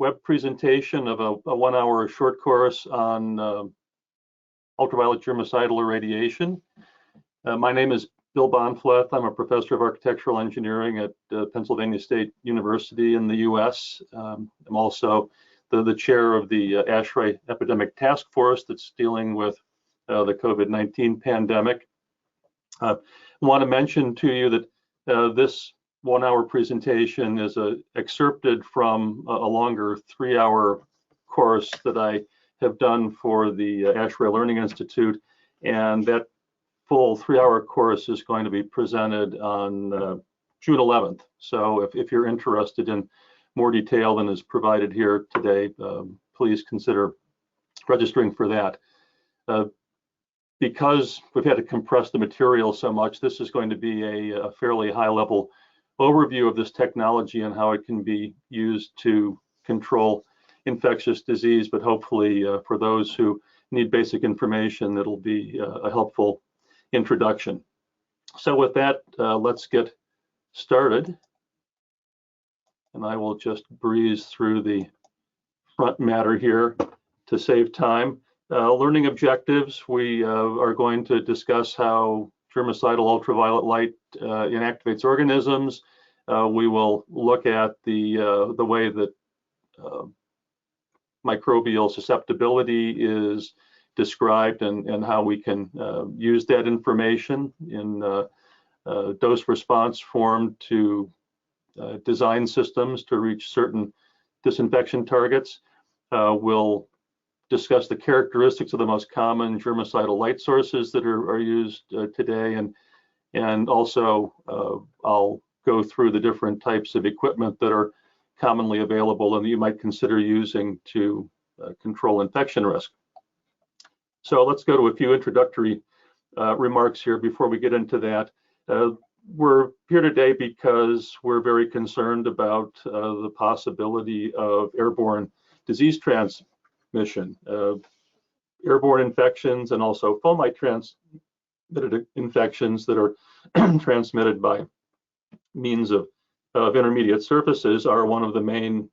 web presentation of a 1-hour short course on ultraviolet germicidal irradiation. My name is Bill Bonfleth. I'm a professor of architectural engineering at Pennsylvania State University in the US. I'm also the chair of the ASHRAE Epidemic Task Force that's dealing with the COVID-19 pandemic. I want to mention to you that this 1-hour presentation is excerpted from a longer 3-hour course that I have done for the ASHRAE Learning Institute, and that full 3-hour course is going to be presented on June 11th. So if you're interested in more detail than is provided here today, please consider registering for that. Because we've had to compress the material so much, this is going to be a fairly high-level overview of this technology and how it can be used to control infectious disease, but hopefully for those who need basic information, it'll be a helpful introduction. So with that, let's get started. And I will just breeze through the front matter here to save time. Learning objectives, we are going to discuss how germicidal ultraviolet light inactivates organisms. We will look at the way that microbial susceptibility is described and how we can use that information in dose response form to design systems to reach certain disinfection targets. We'll discuss the characteristics of the most common germicidal light sources that are used today, and also I'll go through the different types of equipment that are commonly available and that you might consider using to control infection risk. So let's go to a few introductory remarks here before we get into that. We're here today because we're very concerned about the possibility of airborne disease transmission, airborne infections, and also fomite transmitted infections that are transmitted by means of intermediate surfaces are one of the main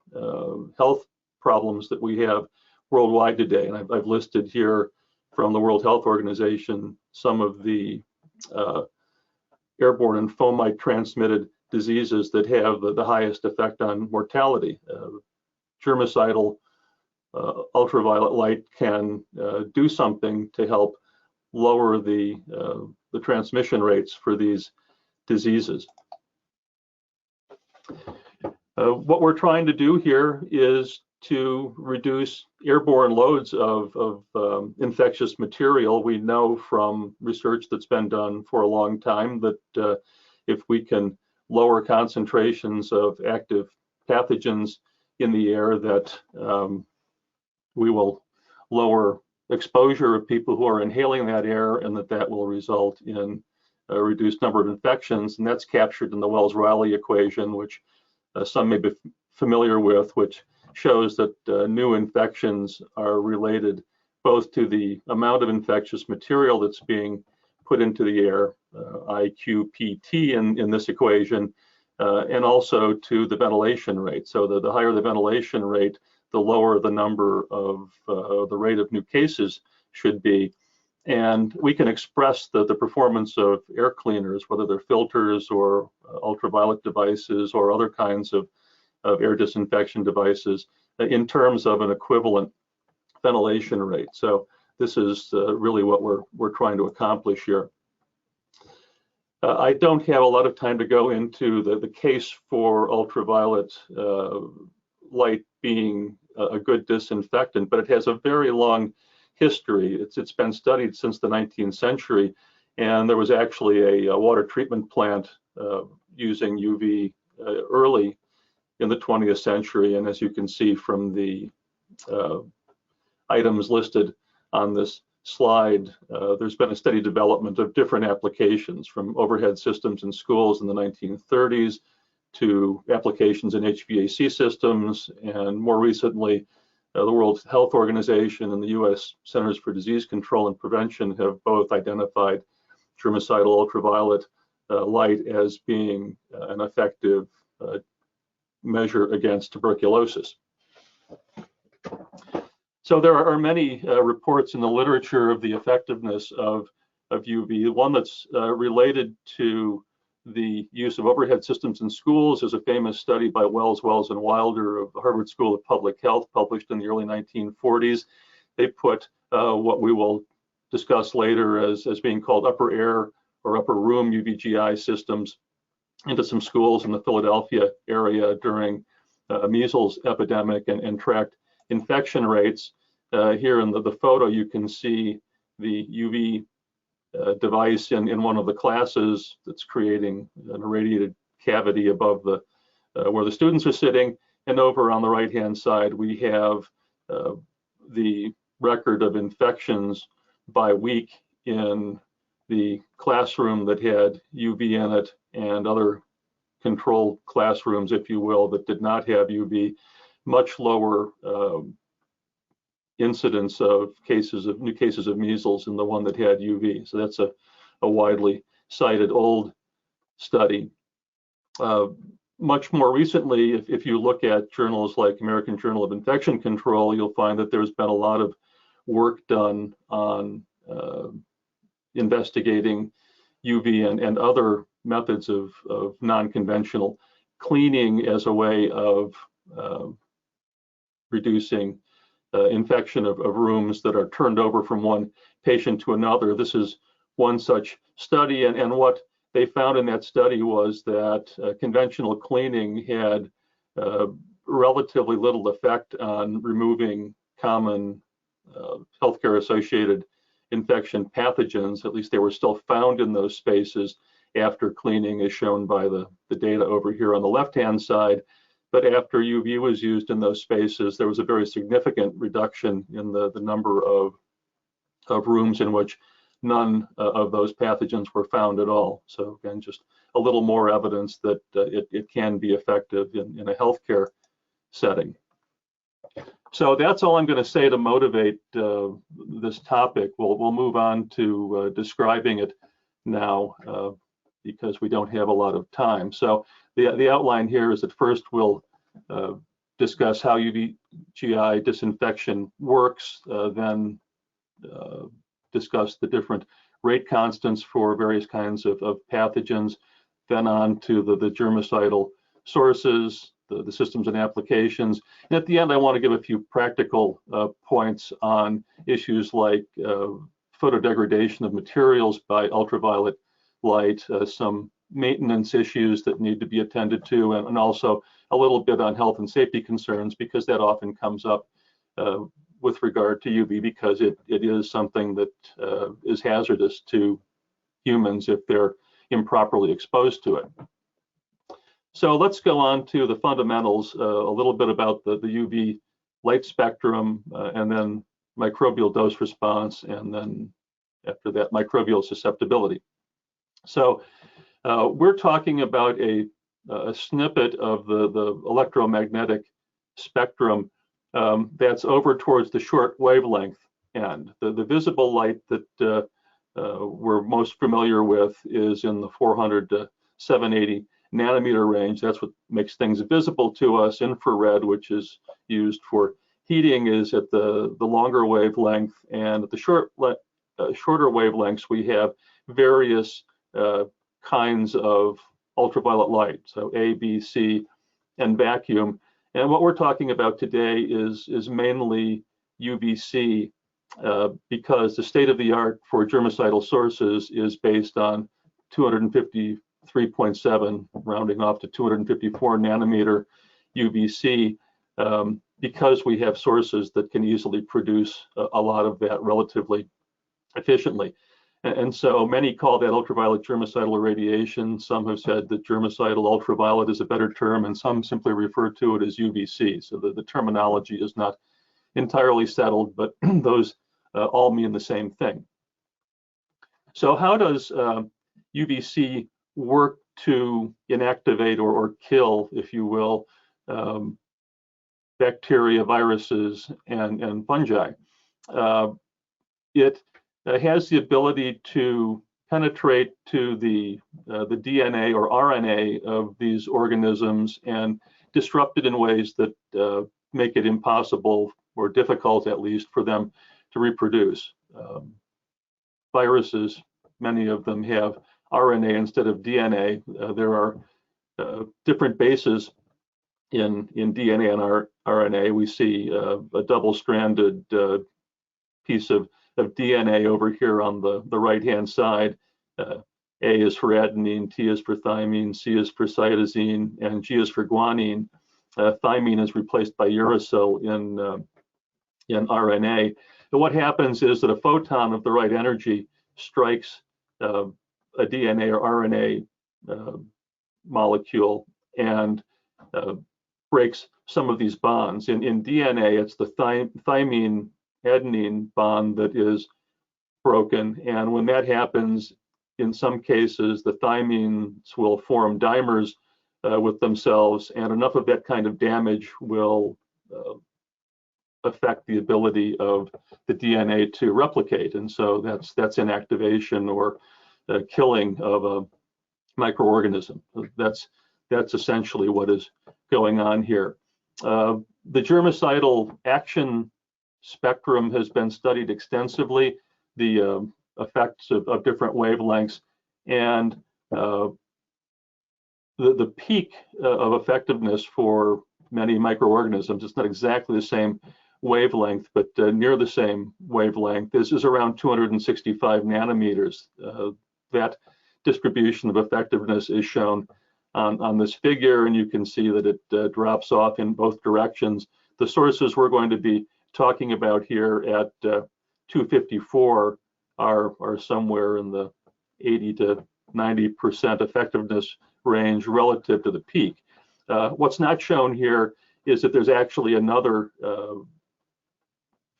health problems that we have worldwide today. And I've listed here from the World Health Organization some of the airborne and fomite transmitted diseases that have the highest effect on mortality. Germicidal ultraviolet light can do something to help lower the transmission rates for these diseases. What we're trying to do here is to reduce airborne loads of infectious material. We know from research that's been done for a long time that if we can lower concentrations of active pathogens in the air, that we will lower exposure of people who are inhaling that air, and that will result in a reduced number of infections. And that's captured in the Wells-Rayleigh equation, which some may be familiar with, which shows that new infections are related both to the amount of infectious material that's being put into the air, IQPT in this equation, and also to the ventilation rate. So the higher the ventilation rate, the lower the number of the rate of new cases should be. And we can express the performance of air cleaners, whether they're filters or ultraviolet devices or other kinds of air disinfection devices, in terms of an equivalent ventilation rate. So this is really what we're trying to accomplish here. I don't have a lot of time to go into the case for ultraviolet light being a good disinfectant, but it has a very long history. It's been studied since the 19th century, and there was actually a water treatment plant using UV early in the 20th century. And as you can see from the items listed on this slide, there's been a steady development of different applications, from overhead systems in schools in the 1930s to applications in HVAC systems, and more recently, the World Health Organization and the US Centers for Disease Control and Prevention have both identified germicidal ultraviolet light as being an effective measure against tuberculosis. So there are many reports in the literature of the effectiveness of UV. One that's related to the use of overhead systems in schools is a famous study by Wells, and Wilder of the Harvard School of Public Health, published in the early 1940s. They put what we will discuss later as being called upper air or upper room UVGI systems into some schools in the Philadelphia area during a measles epidemic and tracked infection rates. Here in the photo, you can see the UV device in one of the classes that's creating an irradiated cavity above the where the students are sitting. And over on the right-hand side, we have the record of infections by week in the classroom that had UV in it and other controlled classrooms, if you will, that did not have UV. Much lower incidence of new cases of measles in the one that had UV. So that's a widely cited old study. Much more recently, if you look at journals like American Journal of Infection Control, you'll find that there's been a lot of work done on investigating UV and other methods of non-conventional cleaning as a way of reducing infection of rooms that are turned over from one patient to another. This is one such study, and what they found in that study was that conventional cleaning had relatively little effect on removing common healthcare associated infection pathogens. At least they were still found in those spaces after cleaning, as shown by the data over here on the left-hand side. But after UV was used in those spaces, there was a very significant reduction in the number of rooms in which none of those pathogens were found at all. So again, just a little more evidence that it can be effective in a healthcare setting. So that's all I'm going to say to motivate this topic. We'll move on to describing it now because we don't have a lot of time. So the outline here is that first we'll discuss how UVGI disinfection works, then discuss the different rate constants for various kinds of pathogens, then on to the germicidal sources, the systems and applications. And at the end, I want to give a few practical points on issues like photodegradation of materials by ultraviolet light, some maintenance issues that need to be attended to, and also a little bit on health and safety concerns, because that often comes up with regard to UV, because it is something that is hazardous to humans if they're improperly exposed to it. So let's go on to the fundamentals, a little bit about the UV light spectrum, and then microbial dose response, and then after that, microbial susceptibility. So we're talking about a snippet of the electromagnetic spectrum that's over towards the short wavelength end. The visible light that we're most familiar with is in the 400 to 780 nanometer range. That's what makes things visible to us. Infrared, which is used for heating, is at the longer wavelength, and at the shorter wavelengths we have various kinds of ultraviolet light, so A, B, C, and vacuum. And what we're talking about today is mainly UVC, because the state of the art for germicidal sources is based on 253.7, rounding off to 254 nanometer UVC, because we have sources that can easily produce a lot of that relatively efficiently. And so many call that ultraviolet germicidal irradiation. Some have said that germicidal ultraviolet is a better term, and some simply refer to it as UVC. So the terminology is not entirely settled, but those all mean the same thing. So how does UVC work to inactivate or kill, if you will, bacteria, viruses, and fungi? It has the ability to penetrate to the DNA or RNA of these organisms and disrupt it in ways that make it impossible or difficult at least for them to reproduce. Viruses, many of them have RNA instead of DNA. There are different bases in DNA and RNA. We see a double-stranded piece of DNA over here on the right-hand side. A is for adenine, T is for thymine, C is for cytosine, and G is for guanine. Thymine is replaced by uracil in RNA. And what happens is that a photon of the right energy strikes a DNA or RNA molecule and breaks some of these bonds. In DNA, it's the thymine adenine bond that is broken, and when that happens, in some cases, the thymines will form dimers with themselves, and enough of that kind of damage will affect the ability of the DNA to replicate, and so that's inactivation or killing of a microorganism. That's essentially what is going on here. The germicidal action spectrum has been studied extensively, the effects of different wavelengths, and the peak of effectiveness for many microorganisms, it's not exactly the same wavelength, but near the same wavelength. This is around 265 nanometers. That distribution of effectiveness is shown on this figure, and you can see that it drops off in both directions. The sources we're going to be talking about here at 254 are somewhere in the 80 to 90% effectiveness range relative to the peak. What's not shown here is that there's actually another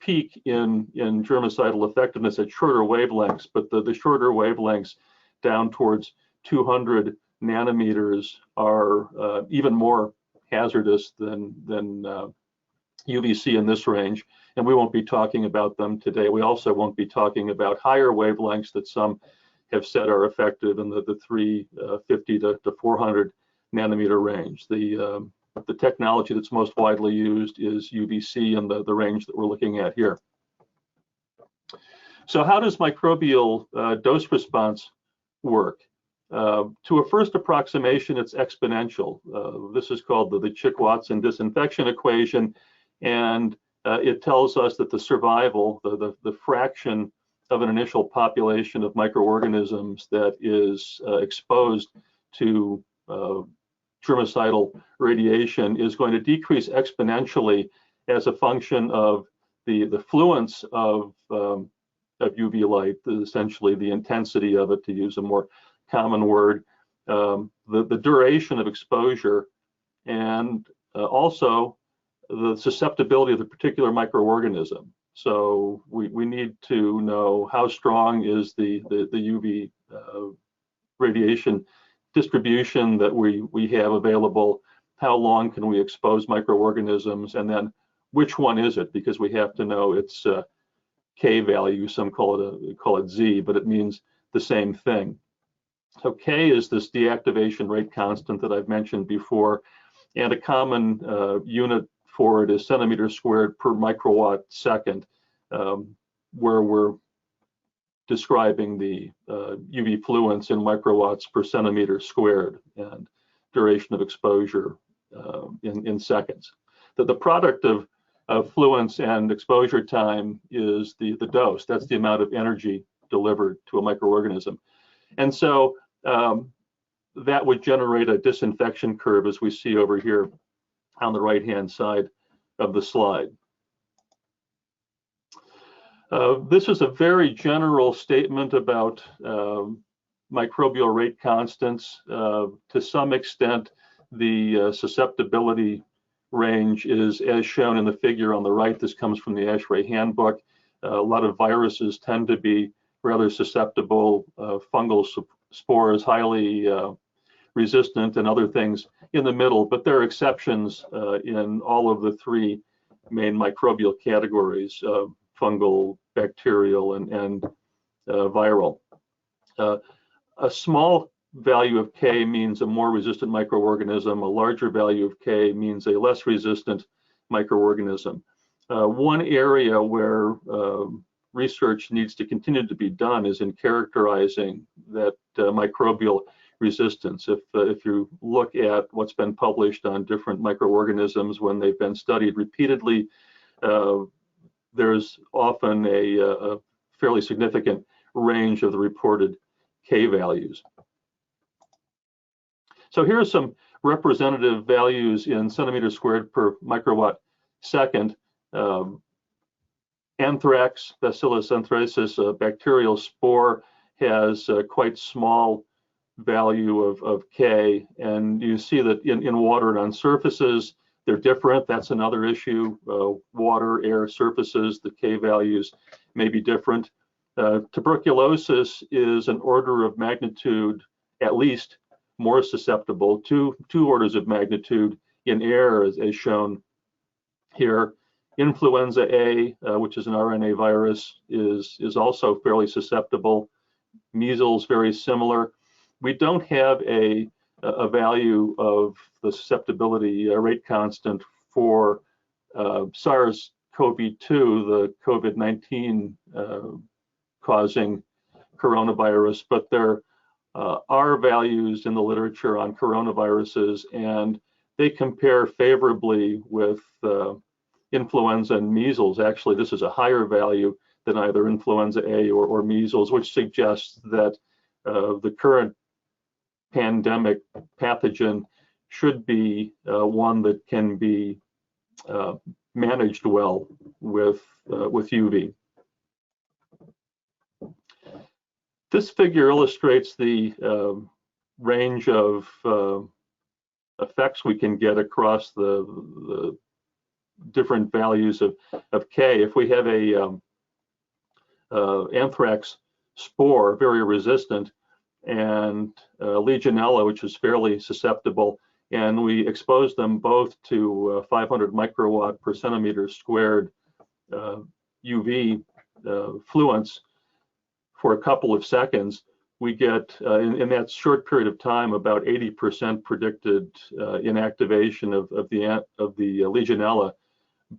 peak in germicidal effectiveness at shorter wavelengths, but the shorter wavelengths down towards 200 nanometers are even more hazardous than UVC in this range, and we won't be talking about them today. We also won't be talking about higher wavelengths that some have said are effective in the 350 to 400 nanometer range. The technology that's most widely used is UVC in the range that we're looking at here. So how does microbial dose response work? To a first approximation, it's exponential. This is called the Chick-Watson disinfection equation, and it tells us that the survival, the fraction of an initial population of microorganisms that is exposed to germicidal radiation is going to decrease exponentially as a function of the fluence of UV light, essentially the intensity of it, to use a more common word, the duration of exposure, and also the susceptibility of the particular microorganism. So we need to know how strong is the UV radiation distribution that we have available, how long can we expose microorganisms, and then which one is it, because we have to know its K value. Some call it Z, but it means the same thing. So K is this deactivation rate constant that I've mentioned before, and a common unit for it is centimeters squared per microwatt second, where we're describing the UV fluence in microwatts per centimeter squared and duration of exposure in seconds. The product of fluence and exposure time is the dose. That's the amount of energy delivered to a microorganism. And so that would generate a disinfection curve, as we see over here on the right-hand side of the slide. This is a very general statement about microbial rate constants. To some extent, the susceptibility range is as shown in the figure on the right. This comes from the ASHRAE handbook. A lot of viruses tend to be rather susceptible, fungal spores highly resistant, and other things in the middle, but there are exceptions in all of the three main microbial categories: fungal, bacterial, and viral. A small value of K means a more resistant microorganism. A larger value of K means a less resistant microorganism. One area where research needs to continue to be done is in characterizing that microbial resistance. If you look at what's been published on different microorganisms when they've been studied repeatedly, there's often a fairly significant range of the reported K values. So here are some representative values in centimeters squared per microwatt second. Anthrax, Bacillus anthracis, a bacterial spore, has a quite small value of K, and you see that in water and on surfaces, they're different. That's another issue. Water, air, surfaces, the K values may be different. Tuberculosis is an order of magnitude, at least, more susceptible, two orders of magnitude in air, as shown here. Influenza A, which is an RNA virus, is also fairly susceptible. Measles, very similar. We don't have a value of the susceptibility rate constant for SARS-CoV-2, the COVID-19 causing coronavirus, but there are values in the literature on coronaviruses, and they compare favorably with influenza and measles. Actually, this is a higher value than either influenza A or measles, which suggests that the current pandemic pathogen should be one that can be managed well with UV. This figure illustrates the range of effects we can get across the different values of K. If we have a anthrax spore, very resistant, and Legionella, which is fairly susceptible, and we expose them both to 500 microwatt per centimeter squared UV fluence for a couple of seconds, we get, in that short period of time, about 80% predicted inactivation of the Legionella,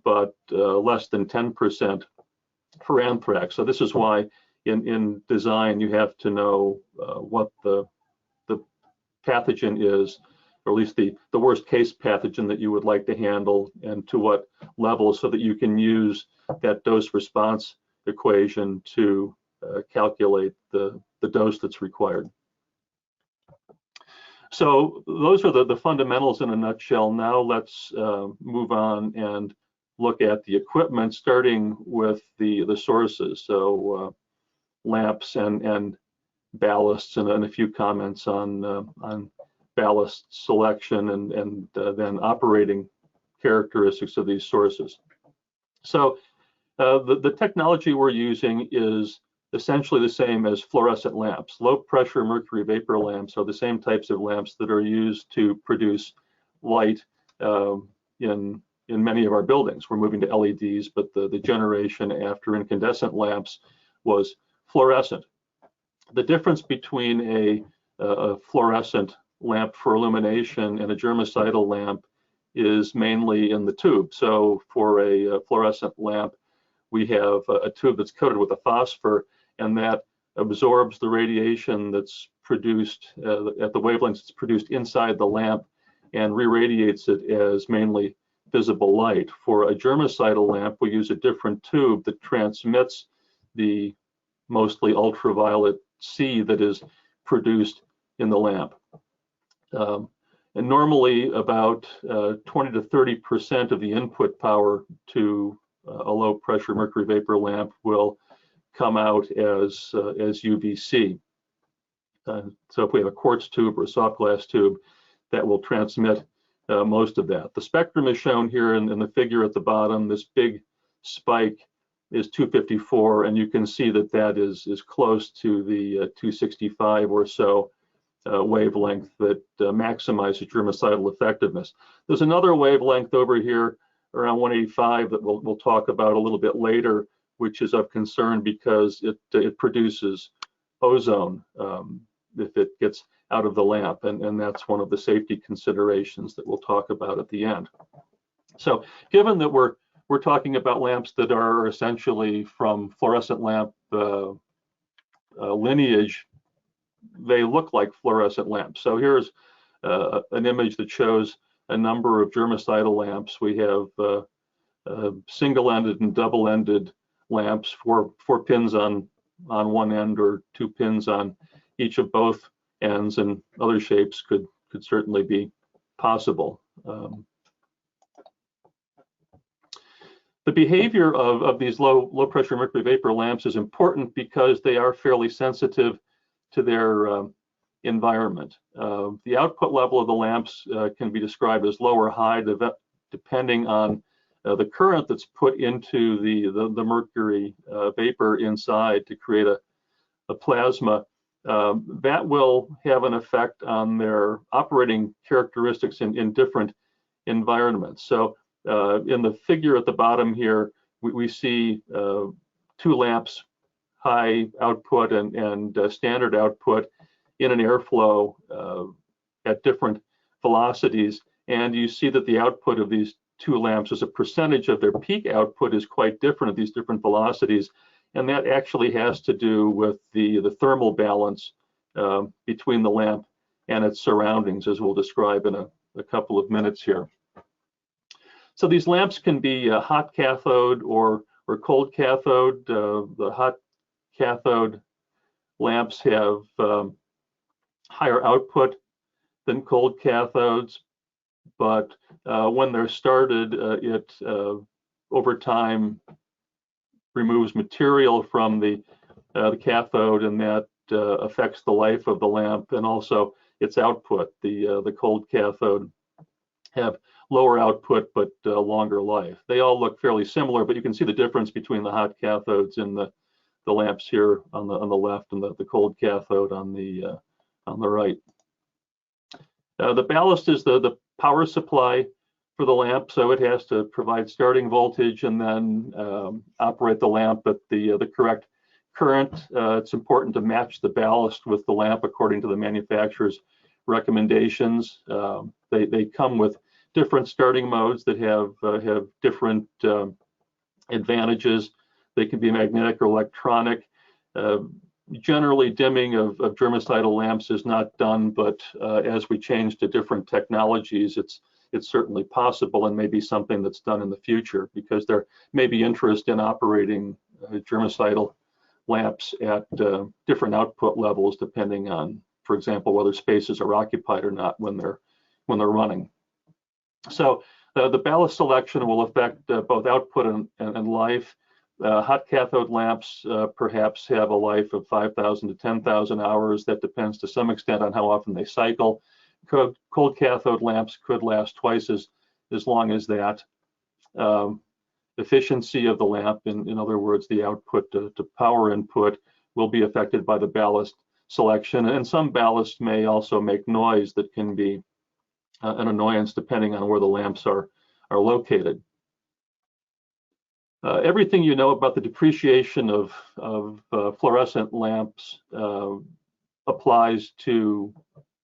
but less than 10% for anthrax. So this is why in design you have to know what the pathogen is, or at least the worst case pathogen that you would like to handle, and to what level, so that you can use that dose response equation to calculate the dose that's required. So those are the fundamentals in a nutshell. Now let's move on and look at the equipment, starting with the sources. So lamps and ballasts, and a few comments on ballast selection and then operating characteristics of these sources. So the technology we're using is essentially the same as fluorescent lamps. Low pressure mercury vapor lamps are the same types of lamps that are used to produce light in many of our buildings. We're moving to LEDs, but the generation after incandescent lamps was fluorescent. The difference between a fluorescent lamp for illumination and a germicidal lamp is mainly in the tube. So for a fluorescent lamp, we have a tube that's coated with a phosphor, and that absorbs the radiation that's produced at the wavelengths it's produced inside the lamp and re-radiates it as mainly visible light. For a germicidal lamp, we use a different tube that transmits the mostly ultraviolet C that is produced in the lamp. And normally about 20 to 30% of the input power to a low pressure mercury vapor lamp will come out as UVC. So if we have a quartz tube or a soft glass tube, that will transmit most of that. The spectrum is shown here in the figure at the bottom. This big spike is 254, and you can see that that is close to the 265 or so wavelength that maximizes germicidal effectiveness. There's another wavelength over here around 185 that we'll talk about a little bit later, which is of concern because it produces ozone if it gets out of the lamp, and that's one of the safety considerations that we'll talk about at the end. So given that we're we're talking about lamps that are essentially from fluorescent lamp lineage. They look like fluorescent lamps. So here's an image that shows a number of germicidal lamps. We have single-ended and double-ended lamps, four pins on one end or 2 pins on each of both ends, and other shapes could certainly be possible. The behavior of these low pressure mercury vapor lamps is important because they are fairly sensitive to their environment. The output level of the lamps can be described as low or high depending on the current that's put into the mercury vapor inside to create a plasma. That will have an effect on their operating characteristics in different environments. So in the figure at the bottom here, we see 2 lamps, high output and standard output, in an airflow at different velocities. And you see that the output of these 2 lamps as a percentage of their peak output is quite different at these different velocities. And that actually has to do with the thermal balance between the lamp and its surroundings, as we'll describe in a couple of minutes here. So these lamps can be hot cathode or cold cathode. The hot cathode lamps have higher output than cold cathodes, but when they're started, it over time removes material from the cathode, and that affects the life of the lamp and also its output. The cold cathode have lower output but longer life. They all look fairly similar, but you can see the difference between the hot cathodes and the lamps here on the left and the cold cathode on the right. The ballast is the power supply for the lamp, so it has to provide starting voltage and then operate the lamp at the correct current. It's important to match the ballast with the lamp according to the manufacturer's recommendations. They come with different starting modes that have different advantages. They can be magnetic or electronic. Generally, dimming of germicidal lamps is not done, but as we change to different technologies, it's certainly possible and may be something that's done in the future, because there may be interest in operating germicidal lamps at different output levels depending on, for example, whether spaces are occupied or not when they're running. So the ballast selection will affect both output and life. Hot cathode lamps perhaps have a life of 5,000 to 10,000 hours. That depends to some extent on how often they cycle. Cold cathode lamps could last twice as long as that. Efficiency of the lamp, in other words, the output to power input, will be affected by the ballast selection. And some ballasts may also make noise that can be an annoyance depending on where the lamps are located. Everything you know about the depreciation of fluorescent lamps applies to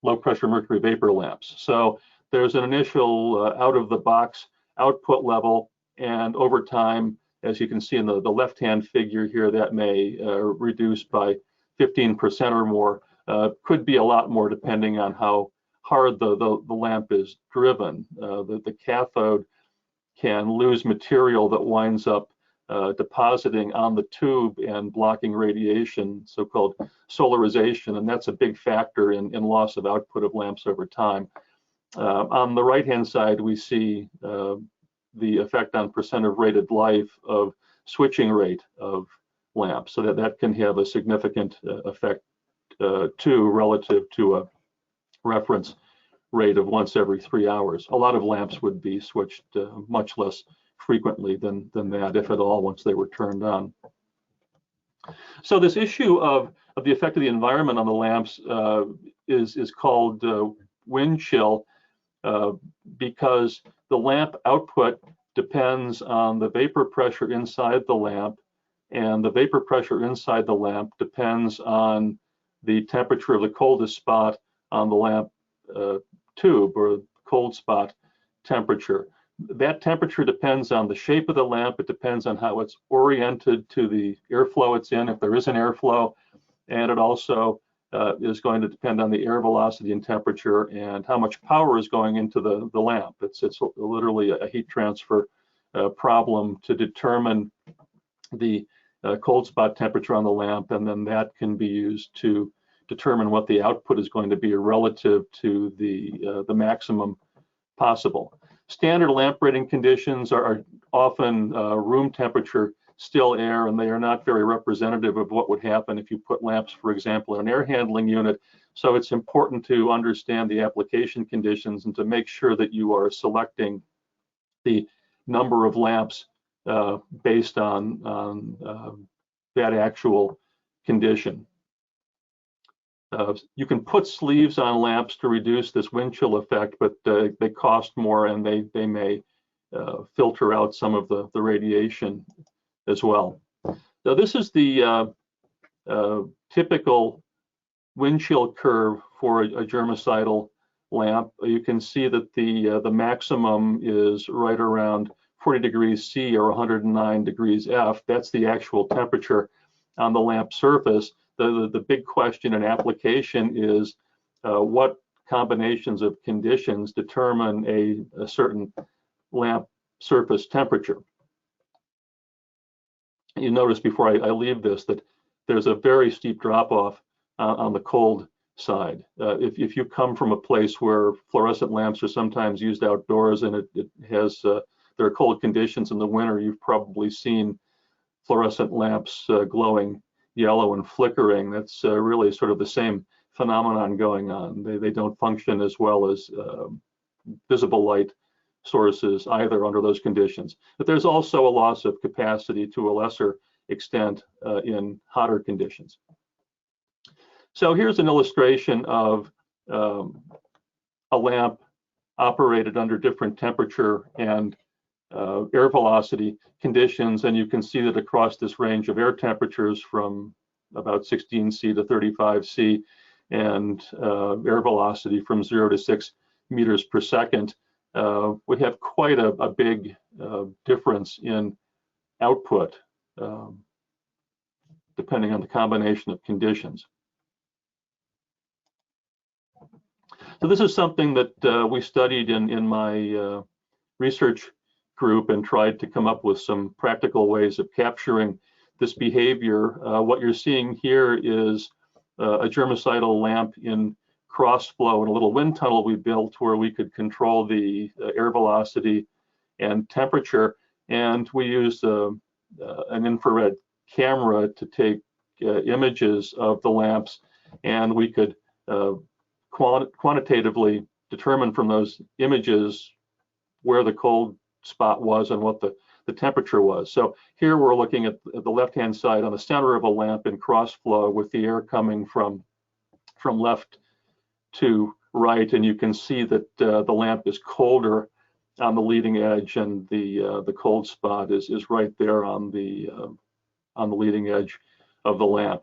low pressure mercury vapor lamps. So there's an initial out-of-the-box output level, and over time, as you can see in the left-hand figure here, that may reduce by 15% or more. Could be a lot more depending on how hard the lamp is driven. The cathode can lose material that winds up depositing on the tube and blocking radiation, so-called solarization, and that's a big factor in loss of output of lamps over time. On the right-hand side, we see the effect on percent of rated life of switching rate of lamps, so that can have a significant effect too, relative to a reference rate of once every 3 hours. A lot of lamps would be switched much less frequently than that, if at all, once they were turned on. So this issue of the effect of the environment on the lamps is called wind chill, because the lamp output depends on the vapor pressure inside the lamp, and the vapor pressure inside the lamp depends on the temperature of the coldest spot on the lamp tube, or cold spot temperature. that temperature depends on the shape of the lamp. It depends on how it's oriented to the airflow it's in, if there is an airflow, and it also is going to depend on the air velocity and temperature and how much power is going into the lamp. It's literally a heat transfer problem to determine the cold spot temperature on the lamp, and then that can be used to determine what the output is going to be relative to the maximum possible. Standard lamp rating conditions are often room temperature, still air, and they are not very representative of what would happen if you put lamps, for example, in an air handling unit. So it's important to understand the application conditions and to make sure that you are selecting the number of lamps based on that actual condition. You can put sleeves on lamps to reduce this wind chill effect, but they cost more and they may filter out some of the radiation as well. Now this is the typical wind chill curve for a germicidal lamp. You can see that the maximum is right around 40 degrees C or 109 degrees F. That's the actual temperature on the lamp surface. The big question in application is what combinations of conditions determine a certain lamp surface temperature. You notice before I leave this that there's a very steep drop-off on the cold side. If you come from a place where fluorescent lamps are sometimes used outdoors and it has there are cold conditions in the winter, you've probably seen fluorescent lamps glowing yellow and flickering. That's really sort of the same phenomenon going on. They don't function as well as visible light sources either under those conditions. But there's also a loss of capacity to a lesser extent in hotter conditions. So here's an illustration of a lamp operated under different temperature and air velocity conditions, and you can see that across this range of air temperatures from about 16 C to 35 C and air velocity from 0 to 6 meters per second, we have quite a big difference in output depending on the combination of conditions. So this is something that we studied in my research group and tried to come up with some practical ways of capturing this behavior. What you're seeing here is a germicidal lamp in cross flow in a little wind tunnel we built where we could control the air velocity and temperature, and we used an infrared camera to take images of the lamps, and we could quantitatively determine from those images where the cold spot was and what the temperature was. So here we're looking at the left-hand side on the center of a lamp in cross flow with the air coming from left to right, and you can see that the lamp is colder on the leading edge, and the cold spot is right there on the leading edge of the lamp.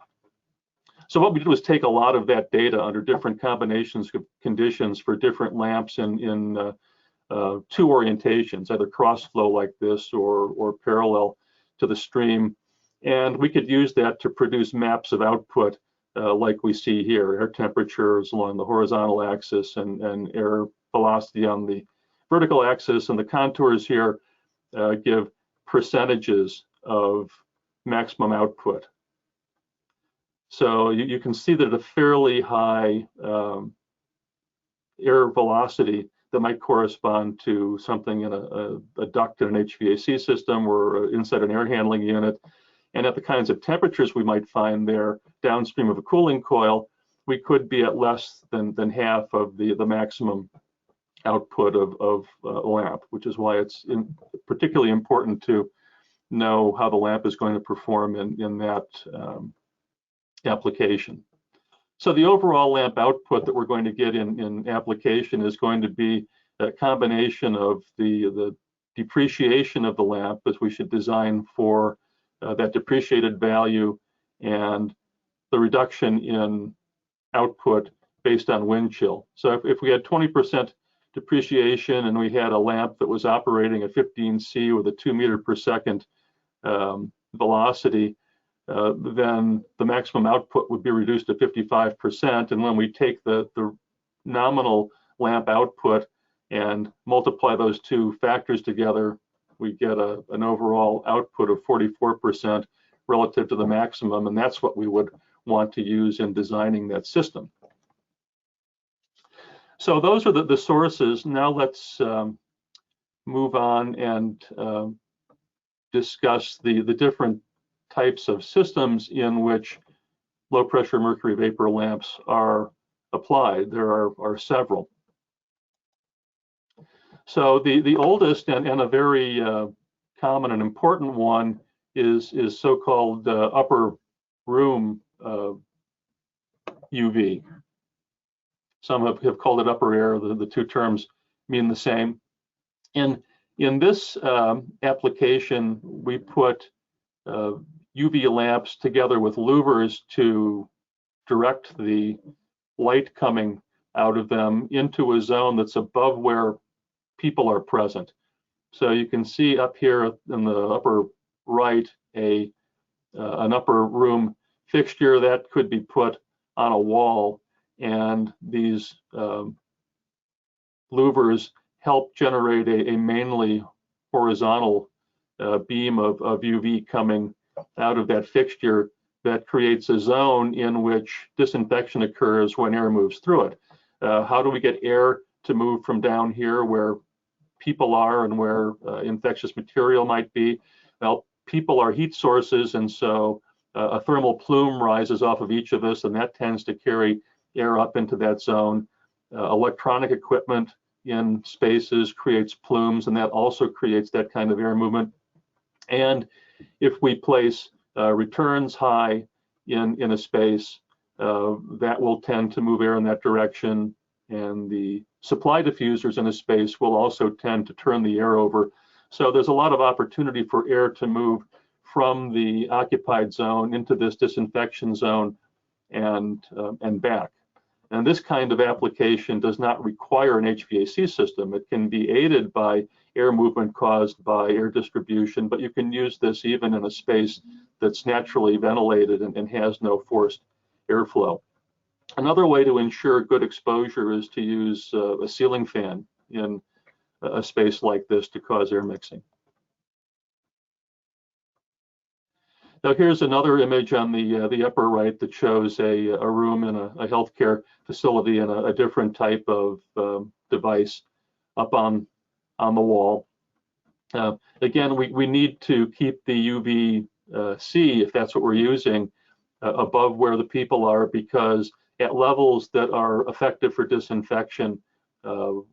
So what we did was take a lot of that data under different combinations of conditions for different lamps in two orientations, either cross flow like this or parallel to the stream, and we could use that to produce maps of output like we see here, air temperatures along the horizontal axis and air velocity on the vertical axis, and the contours here give percentages of maximum output. So you can see that at a fairly high air velocity that might correspond to something in a duct in an HVAC system or inside an air handling unit, and at the kinds of temperatures we might find there downstream of a cooling coil, we could be at less than half of the maximum output of a lamp, which is why it's particularly important to know how the lamp is going to perform in that application. So the overall lamp output that we're going to get in application is going to be a combination of the depreciation of the lamp, as we should design for that depreciated value, and the reduction in output based on wind chill. So if we had 20% depreciation and we had a lamp that was operating at 15C with a 2 meter per second velocity, then the maximum output would be reduced to 55%. And when we take the nominal lamp output and multiply those two factors together, we get an overall output of 44% relative to the maximum, and that's what we would want to use in designing that system. So those are the sources. Now let's move on and discuss the different types of systems in which low pressure mercury vapor lamps are applied. There are several. So the oldest and a very common and important one is so-called upper room UV. Some have called it upper air. The two terms mean the same. In this application, we put UV lamps together with louvers to direct the light coming out of them into a zone that's above where people are present. So you can see up here in the upper right an upper room fixture that could be put on a wall, and these louvers help generate a mainly horizontal beam of UV coming out of that fixture that creates a zone in which disinfection occurs when air moves through it. How do we get air to move from down here where people are and where infectious material might be? Well, people are heat sources, and so a thermal plume rises off of each of us, and that tends to carry air up into that zone. Electronic equipment in spaces creates plumes, and that also creates that kind of air movement. And if we place returns high in a space, that will tend to move air in that direction, and the supply diffusers in a space will also tend to turn the air over. So there's a lot of opportunity for air to move from the occupied zone into this disinfection zone and back. And this kind of application does not require an HVAC system. It can be aided by air movement caused by air distribution, but you can use this even in a space that's naturally ventilated and has no forced airflow. Another way to ensure good exposure is to use a ceiling fan in a space like this to cause air mixing. Now here's another image on the upper right that shows a room in a healthcare facility and a different type of device up on the wall. Again, we need to keep the UVC, if that's what we're using, above where the people are, because at levels that are effective for disinfection,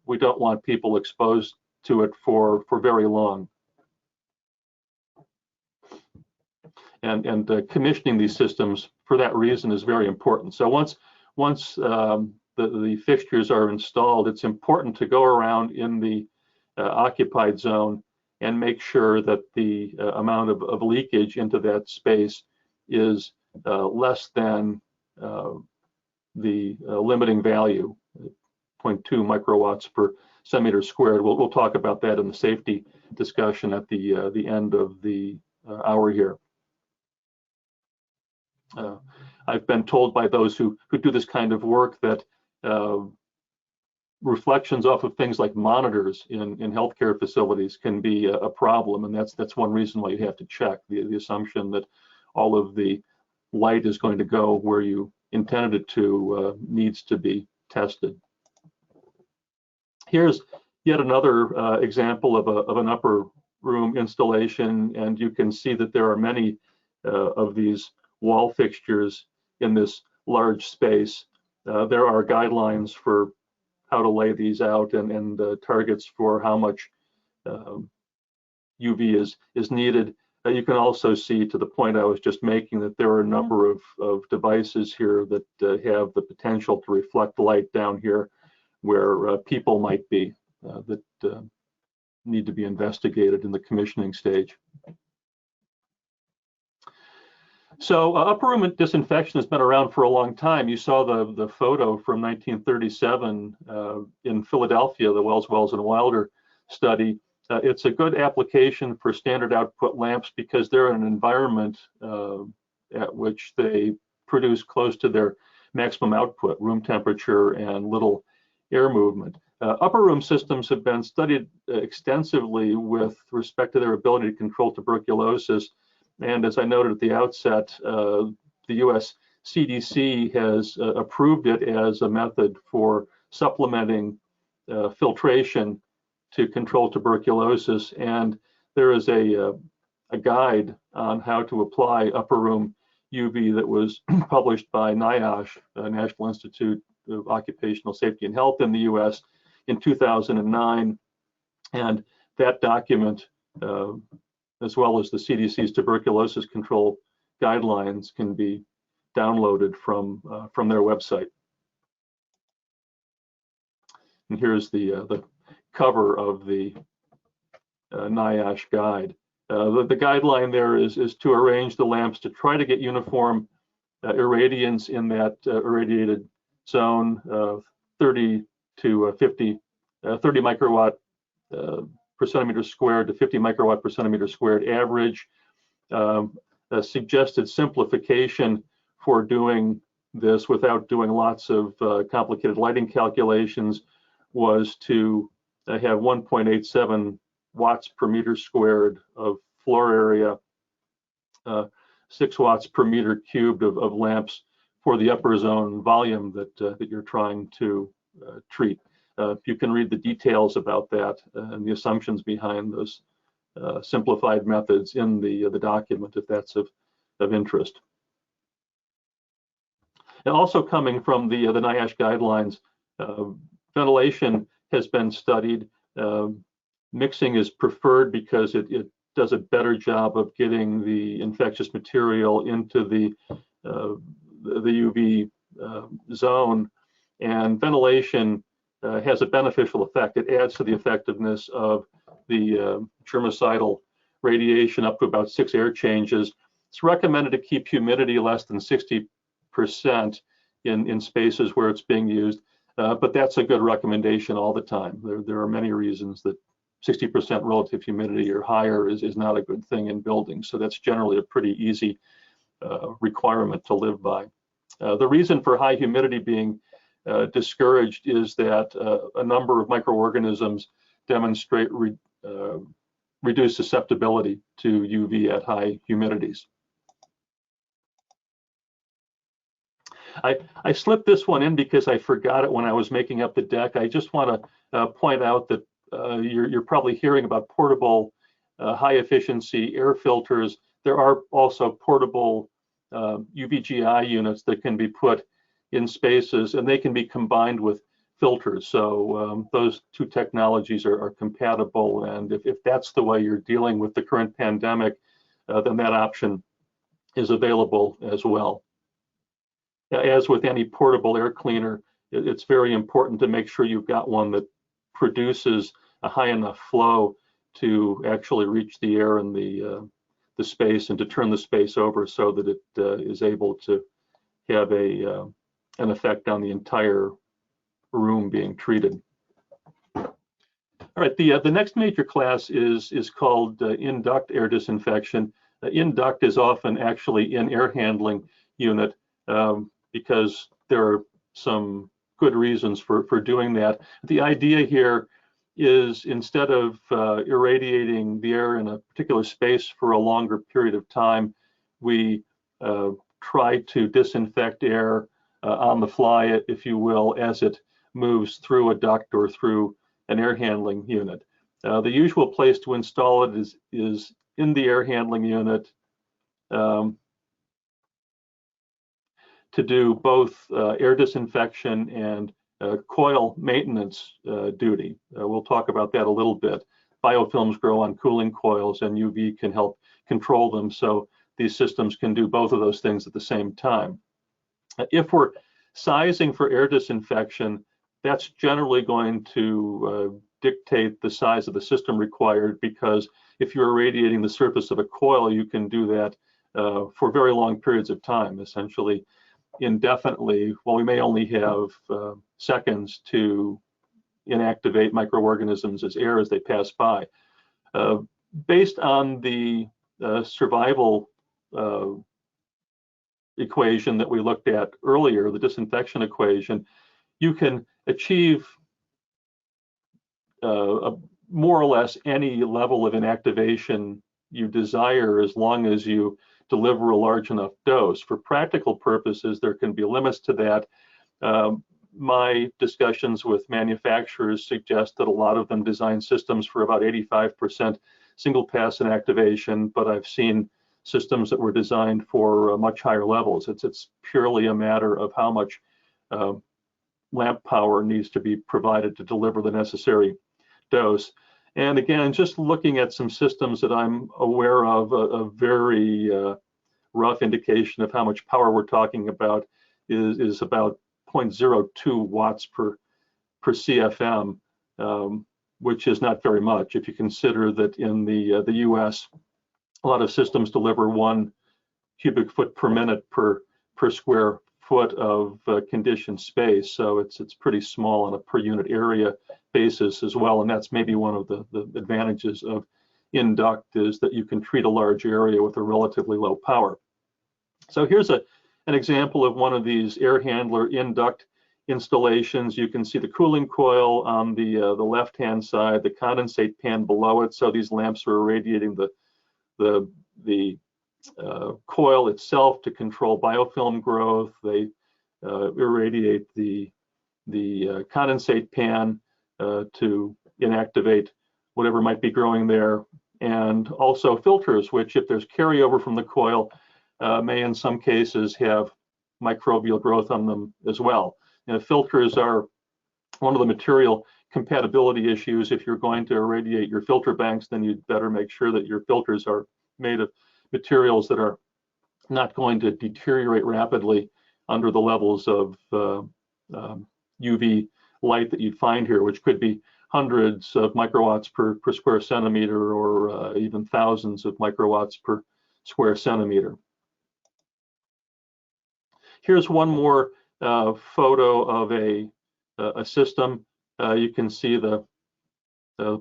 we don't want people exposed to it for very long. And commissioning these systems for that reason is very important. So once the fixtures are installed, it's important to go around in the occupied zone and make sure that the amount of leakage into that space is less than the limiting value, 0.2 microwatts per centimeter squared. We'll talk about that in the safety discussion at the end of the hour here. I've been told by those who do this kind of work that reflections off of things like monitors in healthcare facilities can be a problem, and that's one reason why you have to check. The assumption that all of the light is going to go where you intended it to needs to be tested. Here's yet another example of an upper room installation, and you can see that there are many of these wall fixtures in this large space. There are guidelines for how to lay these out and targets for how much UV is needed. You can also see, to the point I was just making, that there are a number of devices here that have the potential to reflect light down here where people might be that need to be investigated in the commissioning stage. So upper room disinfection has been around for a long time. You saw the photo from 1937 in Philadelphia, the Wells and Wilder study. It's a good application for standard output lamps because they're in an environment at which they produce close to their maximum output, room temperature and little air movement. Upper room systems have been studied extensively with respect to their ability to control tuberculosis. And as I noted at the outset, the US CDC has approved it as a method for supplementing filtration to control tuberculosis. And there is a guide on how to apply upper room UV that was published by NIOSH, National Institute of Occupational Safety and Health in the US in 2009. And that document, as well as the CDC's tuberculosis control guidelines, can be downloaded from their website. And here's the cover of the NIOSH guide. The guideline there is to arrange the lamps to try to get uniform irradiance in that irradiated zone of 30 to 50, 30 microwatt per centimeter squared to 50 microwatt per centimeter squared average. A suggested simplification for doing this without doing lots of complicated lighting calculations was to have 1.87 watts per meter squared of floor area, 6 watts per meter cubed of lamps for the upper zone volume that you're trying to treat. You can read the details about that and the assumptions behind those simplified methods in the document if that's of interest. And also coming from the NIOSH guidelines, ventilation has been studied. Mixing is preferred because it does a better job of getting the infectious material into the UV zone, and ventilation has a beneficial effect. It adds to the effectiveness of the germicidal radiation up to about 6 air changes. It's recommended to keep humidity less than 60% in spaces where it's being used, but that's a good recommendation all the time. There are many reasons that 60% relative humidity or higher is not a good thing in buildings, so that's generally a pretty easy requirement to live by. The reason for high humidity being discouraged is that a number of microorganisms demonstrate reduced susceptibility to UV at high humidities. I slipped this one in because I forgot it when I was making up the deck. I just want to point out that you're probably hearing about portable high efficiency air filters. There are also portable UVGI units that can be put in spaces, and they can be combined with filters. So those two technologies are compatible, and if that's the way you're dealing with the current pandemic, then that option is available as well. As with any portable air cleaner, it's very important to make sure you've got one that produces a high enough flow to actually reach the air in the space and to turn the space over so that it is able to have an effect on the entire room being treated. All right, the next major class is called in-duct air disinfection. In-duct is often actually in air handling unit because there are some good reasons for doing that. The idea here is instead of irradiating the air in a particular space for a longer period of time, we try to disinfect air on the fly, if you will, as it moves through a duct or through an air handling unit. The usual place to install it is in the air handling unit to do both air disinfection and coil maintenance duty. We'll talk about that a little bit. Biofilms grow on cooling coils, and UV can help control them, so these systems can do both of those things at the same time. If we're sizing for air disinfection, that's generally going to dictate the size of the system required, because if you're irradiating the surface of a coil, you can do that for very long periods of time, essentially indefinitely. While we may only have seconds to inactivate microorganisms as air as they pass by. Based on the survival equation that we looked at earlier, the disinfection equation, you can achieve more or less any level of inactivation you desire as long as you deliver a large enough dose. For practical purposes, there can be limits to that. My discussions with manufacturers suggest that a lot of them design systems for about 85% single pass inactivation, but I've seen systems that were designed for much higher levels. It's purely a matter of how much lamp power needs to be provided to deliver the necessary dose. And again, just looking at some systems that I'm aware of, a very rough indication of how much power we're talking about is about 0.02 watts per CFM, which is not very much if you consider that in the US, a lot of systems deliver 1 cubic foot per minute per square foot of conditioned space. So it's pretty small on a per unit area basis as well. And that's maybe one of the advantages of induct, is that you can treat a large area with a relatively low power. So here's an example of one of these air handler induct installations. You can see the cooling coil on the left-hand side, the condensate pan below it. So these lamps are irradiating the coil itself to control biofilm growth. They irradiate the condensate pan to inactivate whatever might be growing there, and also filters, which, if there's carryover from the coil, may in some cases have microbial growth on them as well. Filters are one of the material compatibility issues. If you're going to irradiate your filter banks, then you'd better make sure that your filters are made of materials that are not going to deteriorate rapidly under the levels of UV light that you'd find here, which could be hundreds of microwatts per square centimeter, or even thousands of microwatts per square centimeter. Here's one more photo of a system. You can see the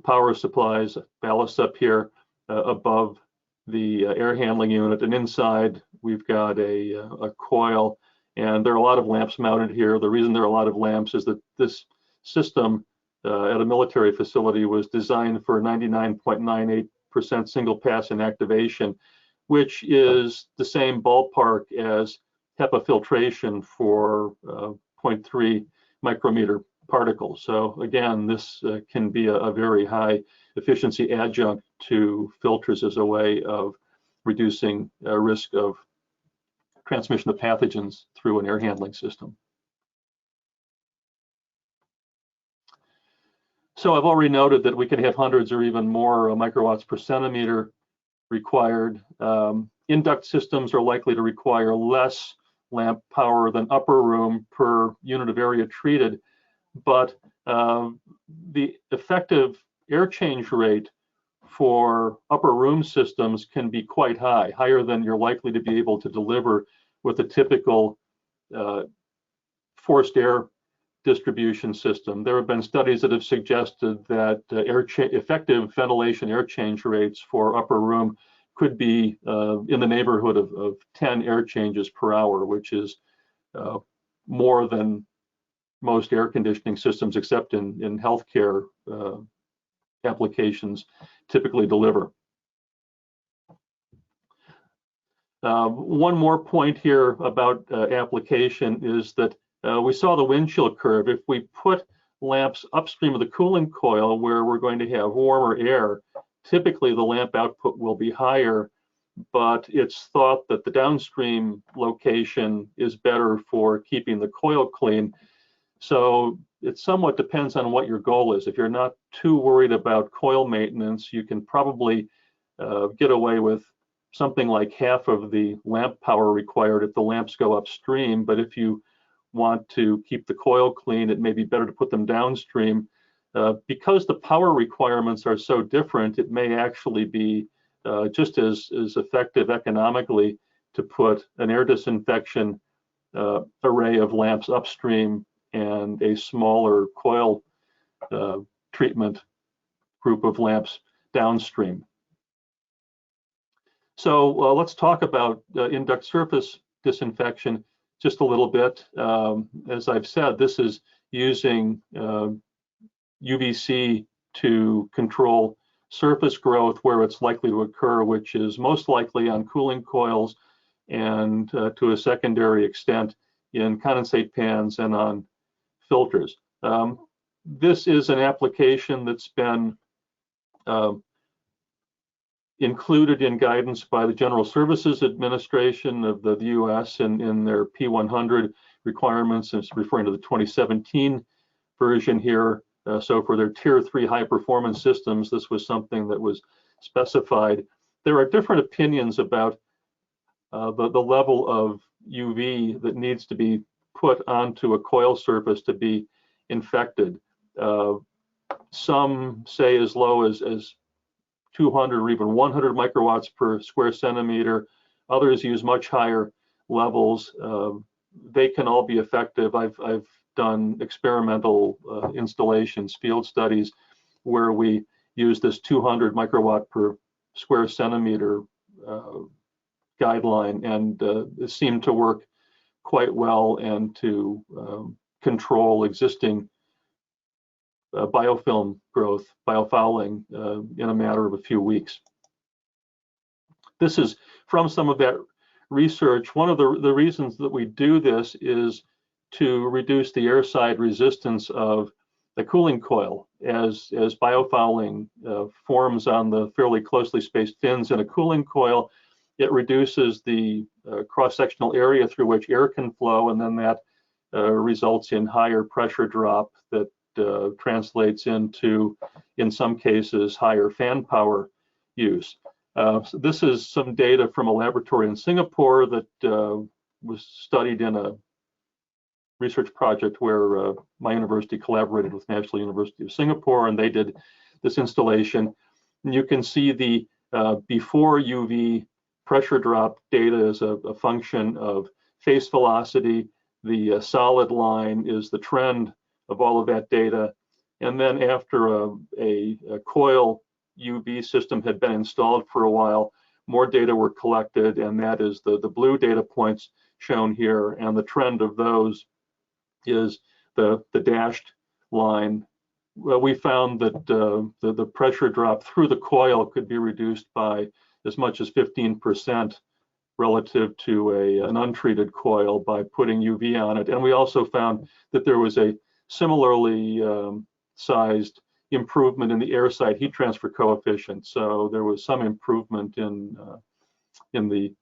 power supplies, ballast up here above the air handling unit, and inside we've got a coil, and there are a lot of lamps mounted here. The reason there are a lot of lamps is that this system at a military facility was designed for 99.98% single pass inactivation, which is the same ballpark as HEPA filtration for 0.3 micrometer particles. So again, this can be a very high efficiency adjunct to filters as a way of reducing risk of transmission of pathogens through an air handling system. So I've already noted that we can have hundreds or even more microwatts per centimeter required. Induct systems are likely to require less lamp power than upper room per unit of area treated, but the effective air change rate for upper room systems can be quite high, higher than you're likely to be able to deliver with a typical forced air distribution system. There have been studies that have suggested that effective ventilation air change rates for upper room could be in the neighborhood of 10 air changes per hour, which is more than most air conditioning systems, except in healthcare applications, typically deliver. One more point here about application is that we saw the wind chill curve. If we put lamps upstream of the cooling coil where we're going to have warmer air, typically the lamp output will be higher, but it's thought that the downstream location is better for keeping the coil clean. So it somewhat depends on what your goal is. If you're not too worried about coil maintenance, you can probably get away with something like half of the lamp power required if the lamps go upstream. But if you want to keep the coil clean, it may be better to put them downstream. Because the power requirements are so different, it may actually be just as effective economically to put an air disinfection array of lamps upstream and a smaller coil treatment group of lamps downstream. So let's talk about in-duct surface disinfection just a little bit. As I've said, this is using UVC to control surface growth where it's likely to occur, which is most likely on cooling coils and to a secondary extent in condensate pans and on filters. This is an application that's been included in guidance by the General Services Administration of the US in their P100 requirements. It's referring to the 2017 version here. So for their Tier 3 high performance systems, this was something that was specified. There are different opinions about the level of UV that needs to be put onto a coil surface to be infected. Some say as low as 200 or even 100 microwatts per square centimeter. Others use much higher levels. They can all be effective. I've done experimental installations, field studies, where we use this 200 microwatt per square centimeter guideline, and it seemed to work quite well and to control existing biofilm growth, biofouling in a matter of a few weeks. This is from some of that research. One of the reasons that we do this is to reduce the airside resistance of the cooling coil. As biofouling forms on the fairly closely spaced fins in a cooling coil, it reduces the cross-sectional area through which air can flow, and then that results in higher pressure drop that translates into, in some cases, higher fan power use. So this is some data from a laboratory in Singapore that was studied in a research project where my university collaborated with National University of Singapore, and they did this installation. And you can see the before UV pressure drop data is a function of face velocity. The solid line is the trend of all of that data. And then after a coil UV system had been installed for a while, more data were collected, and that is the blue data points shown here, and the trend of those is the dashed line. Well, we found that the pressure drop through the coil could be reduced by as much as 15% relative to an untreated coil by putting UV on it. And we also found that there was a similarly sized improvement in the airside heat transfer coefficient. So there was some improvement in the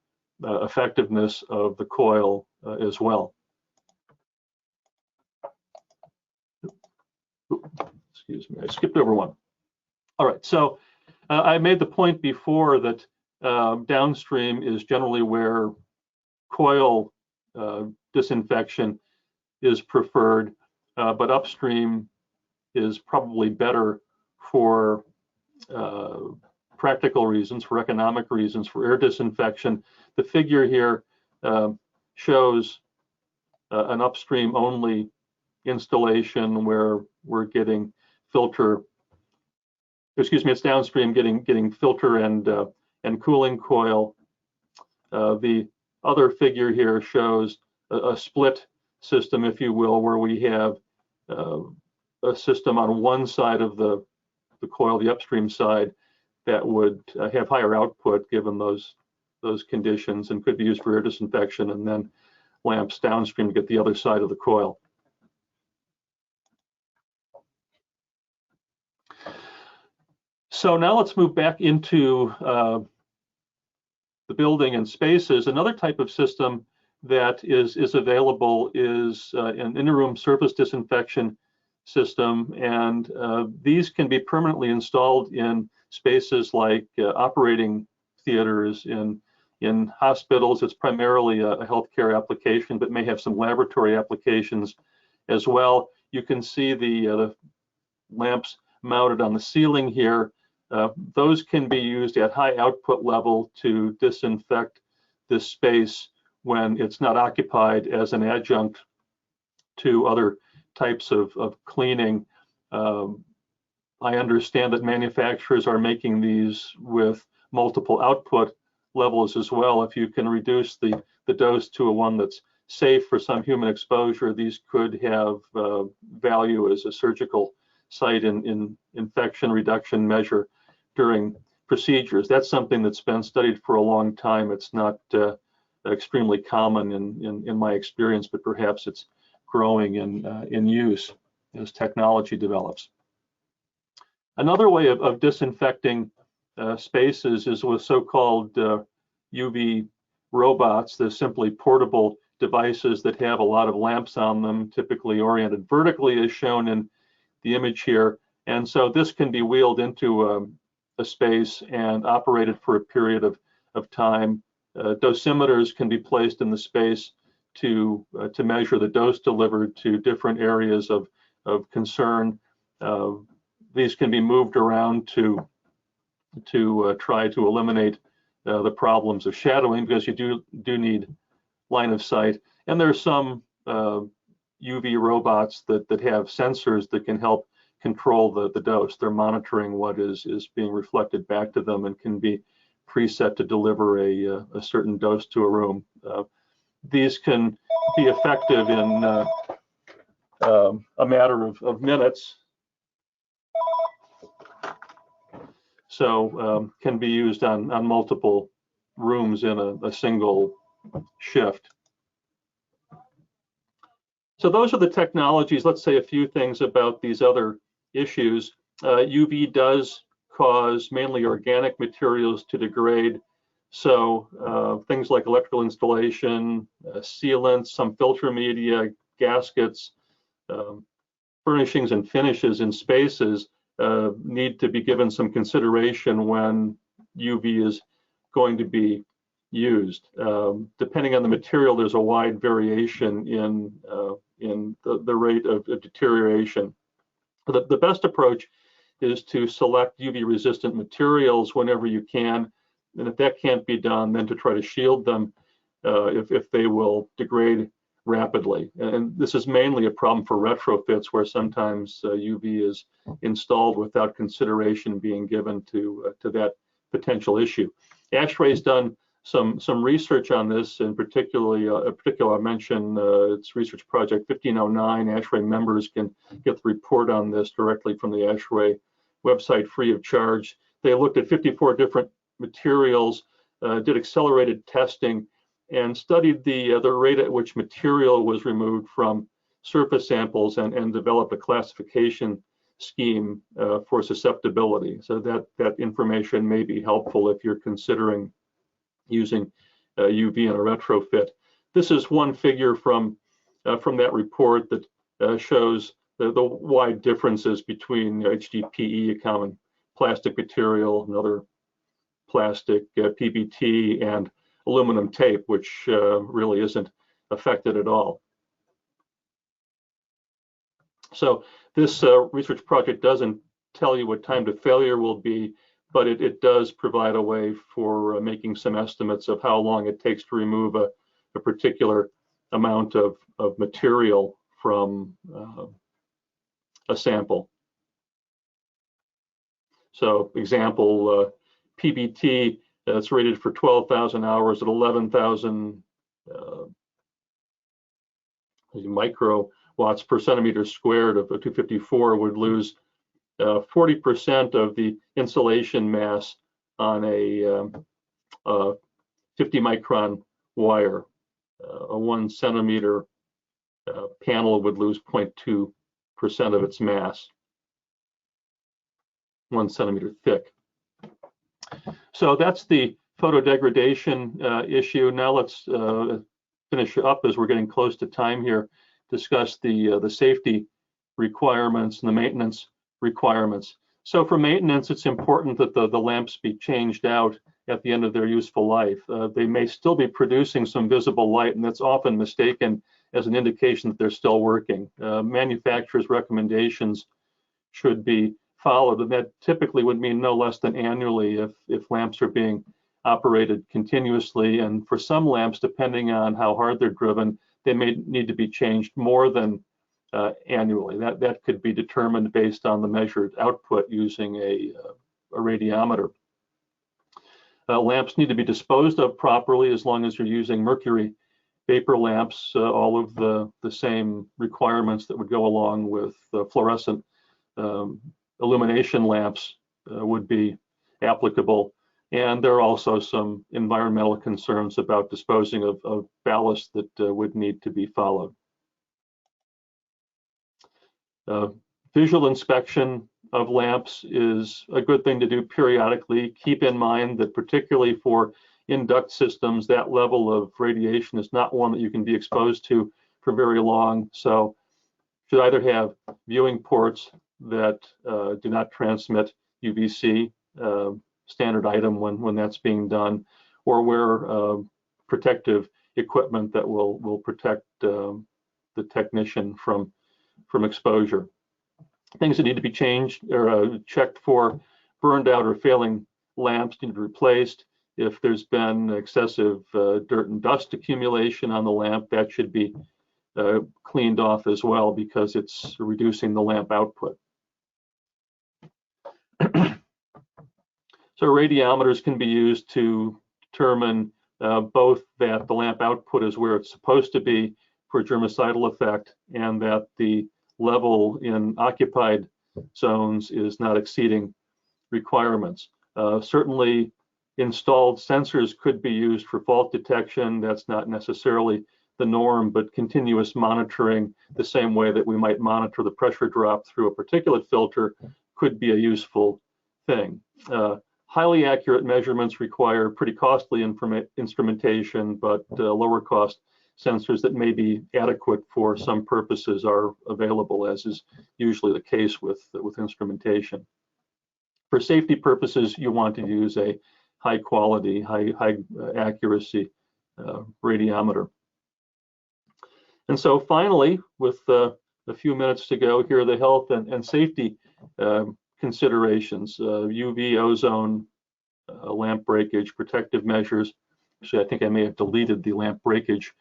effectiveness of the coil as well. Excuse me, I skipped over one. All right, so I made the point before that downstream is generally where coil disinfection is preferred, but upstream is probably better for practical reasons, for economic reasons, for air disinfection. The figure here shows an upstream only installation where we're getting filter, excuse me, it's downstream getting filter and cooling coil. The other figure here shows a split system, if you will, where we have a system on one side of the coil, the upstream side, that would have higher output given those conditions and could be used for air disinfection, and then lamps downstream to get the other side of the coil. So now let's move back into the building and spaces. Another type of system that is available is an in-room surface disinfection system, and these can be permanently installed in spaces like operating theaters, in hospitals. It's primarily a healthcare application, but may have some laboratory applications as well. You can see the lamps mounted on the ceiling here. those can be used at high output level to disinfect this space when it's not occupied as an adjunct to other types of cleaning. I understand that manufacturers are making these with multiple output levels as well. If you can reduce the dose to one that's safe for some human exposure, these could have value as a surgical site in infection reduction measure during procedures. That's something that's been studied for a long time. It's not extremely common in my experience, but perhaps it's growing in use as technology develops. Another way of disinfecting spaces is with so-called UV robots. They're simply portable devices that have a lot of lamps on them, typically oriented vertically as shown in the image here. And so this can be wheeled into a space and operated for a period of time. Dosimeters can be placed in the space to measure the dose delivered to different areas of concern. These can be moved around to try to eliminate the problems of shadowing, because you do need line of sight. And there are some UV robots that have sensors that can help control the dose. They're monitoring what is being reflected back to them and can be preset to deliver a certain dose to a room. These can be effective in a matter of minutes. So can be used on multiple rooms in a single shift. So those are the technologies. Let's say a few things about these other issues. UV does cause mainly organic materials to degrade. So things like electrical installation, sealants, some filter media, gaskets, furnishings and finishes in spaces need to be given some consideration when UV is going to be used. Depending on the material, there's a wide variation in the rate of deterioration. The best approach is to select UV resistant materials whenever you can, and if that can't be done, then to try to shield them if they will degrade rapidly. And this is mainly a problem for retrofits, where sometimes UV is installed without consideration being given to that potential issue. ASHRAE has done some research on this, and particularly I mention its research project 1509. ASHRAE members can get the report on this directly from the ASHRAE website free of charge. They looked at 54 different materials, did accelerated testing, and studied the rate at which material was removed from surface samples and developed a classification scheme for susceptibility. So that information may be helpful if you're considering using UV in a retrofit. This is one figure from that report that shows the wide differences between HDPE, a common plastic material, another plastic, PBT, and aluminum tape, which really isn't affected at all. So this research project doesn't tell you what time to failure will be, but it does provide a way for making some estimates of how long it takes to remove a particular amount of material from a sample. So example, PBT, that's rated for 12,000 hours at 11,000 microwatts per centimeter squared of 254 would lose 40% of the insulation mass on a 50 micron wire. A 1 centimeter panel would lose 0.2% of its mass, 1 centimeter thick. So that's the photodegradation issue. Now let's finish up, as we're getting close to time here, discuss the safety requirements and the maintenance requirements. So for maintenance, it's important that the lamps be changed out at the end of their useful life. They may still be producing some visible light, and that's often mistaken as an indication that they're still working. Manufacturers' recommendations should be followed, and that typically would mean no less than annually if lamps are being operated continuously. And for some lamps, depending on how hard they're driven, they may need to be changed more than annually. That could be determined based on the measured output using a radiometer. Lamps need to be disposed of properly as long as you're using mercury vapor lamps. All of the same requirements that would go along with fluorescent illumination lamps would be applicable. And there are also some environmental concerns about disposing of ballast that would need to be followed. Visual inspection of lamps is a good thing to do periodically. Keep in mind that particularly for in-duct systems, that level of radiation is not one that you can be exposed to for very long. So you should either have viewing ports that do not transmit UVC, standard item when that's being done, or wear protective equipment that will protect the technician from exposure. Things that need to be changed or checked for: burned out or failing lamps need to be replaced. If there's been excessive dirt and dust accumulation on the lamp, that should be cleaned off as well, because it's reducing the lamp output. So radiometers can be used to determine both that the lamp output is where it's supposed to be for germicidal effect, and that the level in occupied zones is not exceeding requirements. Certainly installed sensors could be used for fault detection. That's not necessarily the norm, but continuous monitoring, the same way that we might monitor the pressure drop through a particulate filter, could be a useful thing. Highly accurate measurements require pretty costly instrumentation, but lower cost sensors that may be adequate for some purposes are available, as is usually the case with instrumentation. For safety purposes, you want to use a high quality, high accuracy radiometer. And so finally, with a few minutes to go, here are the health and safety considerations: UV, ozone, lamp breakage, protective measures. Actually, I think I may have deleted the lamp breakage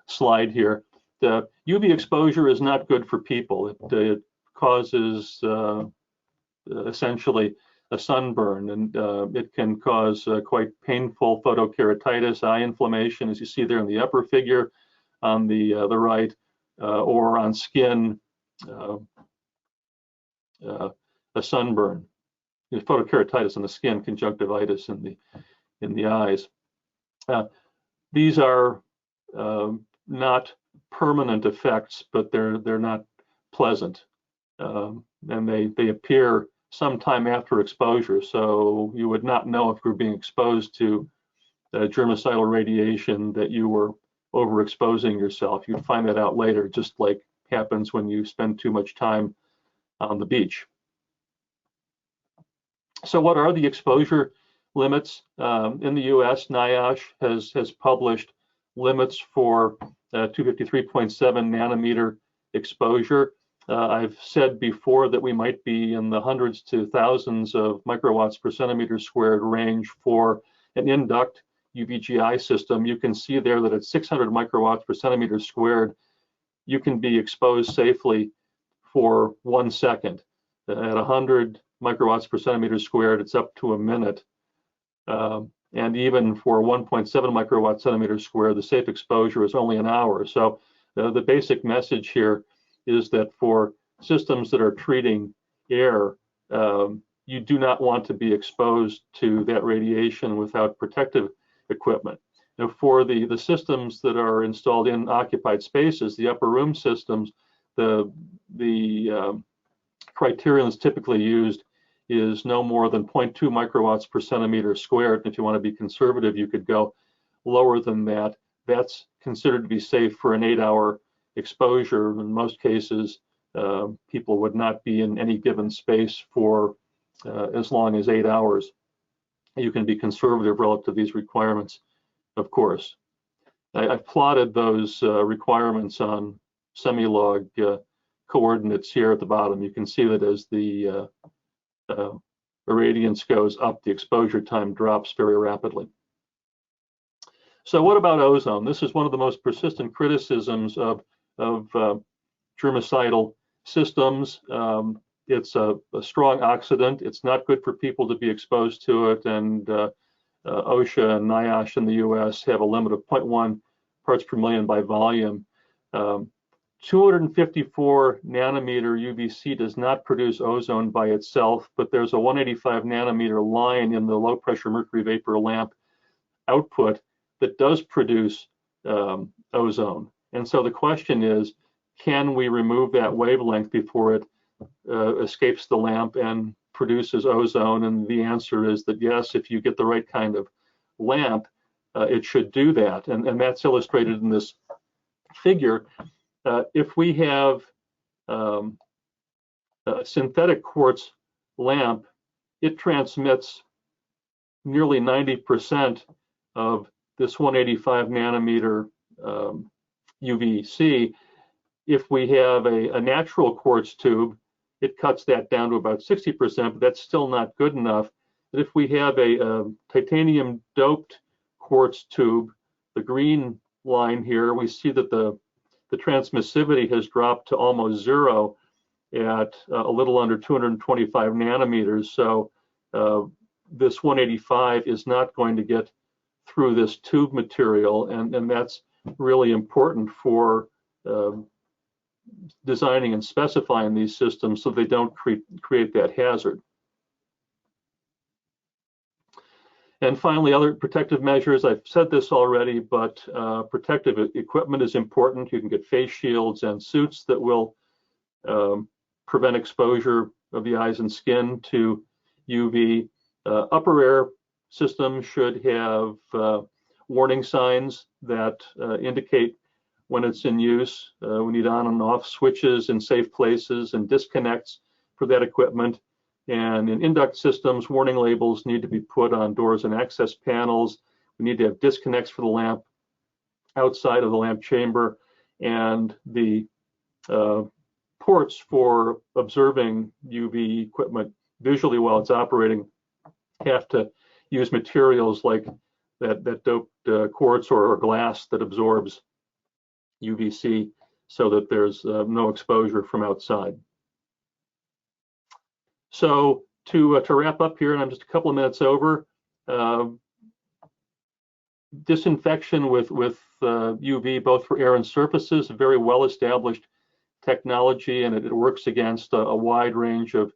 slide here. The UV exposure is not good for people. It causes essentially a sunburn, and it can cause quite painful photokeratitis, eye inflammation, as you see there in the upper figure on the right, or on skin, a sunburn. Photokeratitis on the skin, conjunctivitis in the eyes. These are not permanent effects, but they're not pleasant, and they appear sometime after exposure. So you would not know if you're being exposed to germicidal radiation that you were overexposing yourself. You'd find that out later, just like happens when you spend too much time on the beach. So what are the exposure limits? In the US, NIOSH has published limits for 253.7 nanometer exposure. I've said before that we might be in the hundreds to thousands of microwatts per centimeter squared range for an induct UVGI system. You can see there that at 600 microwatts per centimeter squared, you can be exposed safely for 1 second. At 100 microwatts per centimeter squared, it's up to a minute. And even for 1.7 microwatt centimeter squared, the safe exposure is only an hour. So the basic message here is that for systems that are treating air, you do not want to be exposed to that radiation without protective equipment. Now, for the systems that are installed in occupied spaces, the upper room systems, the criterion that's typically used is no more than 0.2 microwatts per centimeter squared. And if you want to be conservative, you could go lower than that. That's considered to be safe for an 8-hour exposure. In most cases, people would not be in any given space for as long as 8 hours. You can be conservative relative to these requirements, of course. I've plotted those requirements on semi-log coordinates here at the bottom. You can see that as the irradiance goes up, the exposure time drops very rapidly. So what about ozone? This is one of the most persistent criticisms of germicidal systems. It's a strong oxidant. It's not good for people to be exposed to it, and OSHA and NIOSH in the US have a limit of 0.1 parts per million by volume. 254 nanometer UVC does not produce ozone by itself, but there's a 185 nanometer line in the low pressure mercury vapor lamp output that does produce ozone. And so the question is, can we remove that wavelength before it escapes the lamp and produces ozone? And the answer is that yes, if you get the right kind of lamp, it should do that. And that's illustrated in this figure. If we have a synthetic quartz lamp, it transmits nearly 90% of this 185 nanometer UVC. If we have a natural quartz tube, it cuts that down to about 60%, but that's still not good enough. But if we have a titanium doped quartz tube, the green line here, we see that the transmissivity has dropped to almost zero at a little under 225 nanometers. So this 185 is not going to get through this tube material, and that's really important for designing and specifying these systems so they don't create that hazard. And finally, other protective measures. I've said this already, but protective equipment is important. You can get face shields and suits that will prevent exposure of the eyes and skin to UV. Upper air systems should have warning signs that indicate when it's in use. We need on and off switches in safe places and disconnects for that equipment. And in induct systems, warning labels need to be put on doors and access panels. We need to have disconnects for the lamp outside of the lamp chamber, and the ports for observing UV equipment visually while it's operating have to use materials like that doped quartz or glass that absorbs UVC so that there's no exposure from outside. So to wrap up here, and I'm just a couple of minutes over, disinfection with UV, both for air and surfaces, a very well-established technology, and it works against a wide range of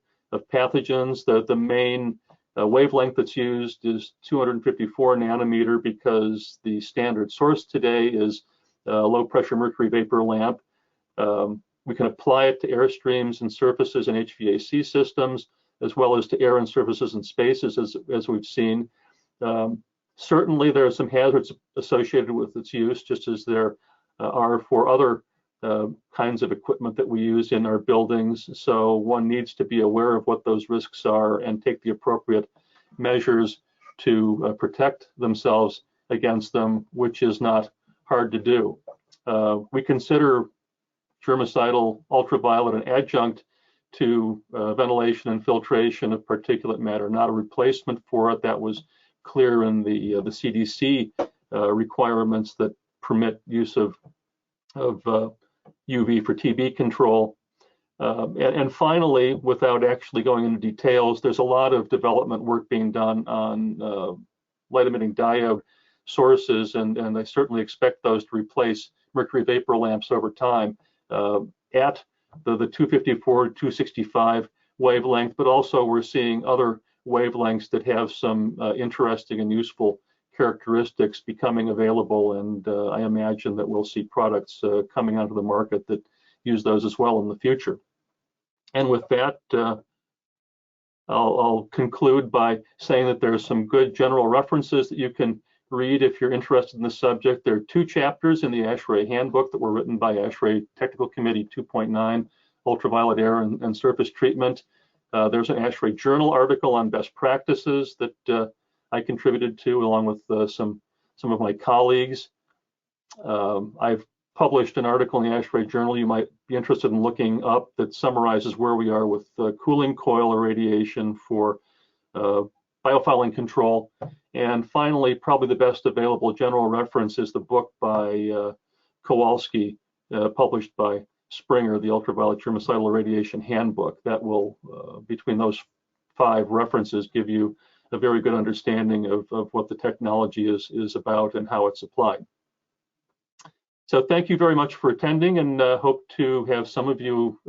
pathogens. The main wavelength that's used is 254 nanometer because the standard source today is low pressure mercury vapor lamp. We can apply it to air streams and surfaces and HVAC systems, as well as to air and surfaces and spaces, as we've seen. Certainly, there are some hazards associated with its use, just as there are for other kinds of equipment that we use in our buildings. So one needs to be aware of what those risks are and take the appropriate measures to protect themselves against them, which is not hard to do. We consider germicidal ultraviolet an adjunct to ventilation and filtration of particulate matter, not a replacement for it. That was clear in the CDC requirements that permit use of UV for TB control. And finally, without actually going into details, there's a lot of development work being done on light emitting diode sources, and I certainly expect those to replace mercury vapor lamps over time at the 254, 265 wavelength, but also we're seeing other wavelengths that have some interesting and useful characteristics becoming available, and I imagine that we'll see products coming onto the market that use those as well in the future. And with that, I'll conclude by saying that there are some good general references that you can read if you're interested in the subject. There are 2 chapters in the ASHRAE handbook that were written by ASHRAE Technical Committee 2.9, Ultraviolet Air and Surface Treatment. There's an ASHRAE journal article on best practices that I contributed to along with some of my colleagues. I've published an article in the ASHRAE journal you might be interested in looking up that summarizes where we are with cooling coil irradiation for biofouling control. And finally, probably the best available general reference is the book by Kowalski, published by Springer, the Ultraviolet Germicidal Irradiation Handbook. That will, between those 5 references, give you a very good understanding of what the technology is about and how it's applied. So thank you very much for attending, and hope to have some of you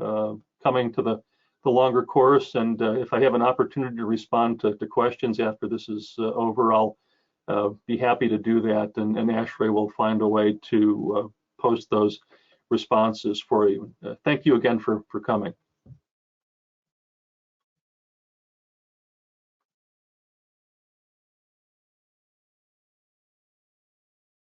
coming to the longer course. And if I have an opportunity to respond to questions after this is over, I'll be happy to do that, and ASHRAE will find a way to post those responses for you. Thank you again for coming.